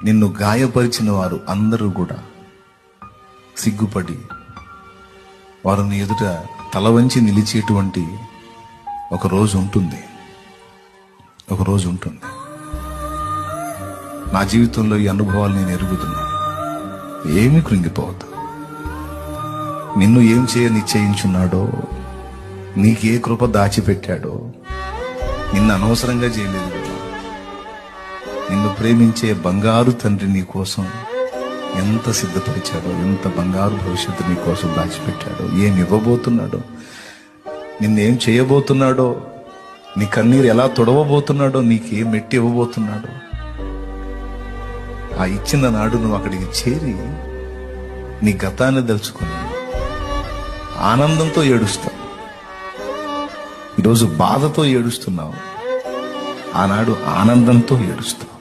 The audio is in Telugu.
నిన్ను గాయపరిచిన వారు అందరూ కూడా సిగ్గుపడి వారిని ఎదుట తల వంచి నిలిచేటువంటి ఒక రోజు ఉంటుంది. నా జీవితంలో ఈ అనుభవాలు నేను ఎరుగుతున్నాను. ఏమీ కృంగిపోవద్దు. నిన్ను ఏం నిశ్చయించున్నాడో, నీకే కృప దాచిపెట్టాడో, నిన్ను అనవసరంగా చేయలేదు కదా. నిన్ను ప్రేమించే బంగారు తండ్రి నీ కోసం ఎంత సిద్ధపరిచాడో, ఎంత బంగారు భవిష్యత్తు నీ కోసం దాచిపెట్టాడో, ఏమి ఇవ్వబోతున్నాడో, నిన్నేం చేయబోతున్నాడో, నీ కన్నీరు ఎలా తొడవబోతున్నాడో, నీకేం మెట్టి ఇవ్వబోతున్నాడో, ఆ ఇచ్చిన నాడు నువ్వు అక్కడికి చేరి నీ గతాన్ని తలుచుకొని ఆనందంతో ఏడుస్తావు. ఈరోజు బాధతో ఏడుస్తున్నావు, ఆనాడు ఆనందంతో ఏడుస్తావు.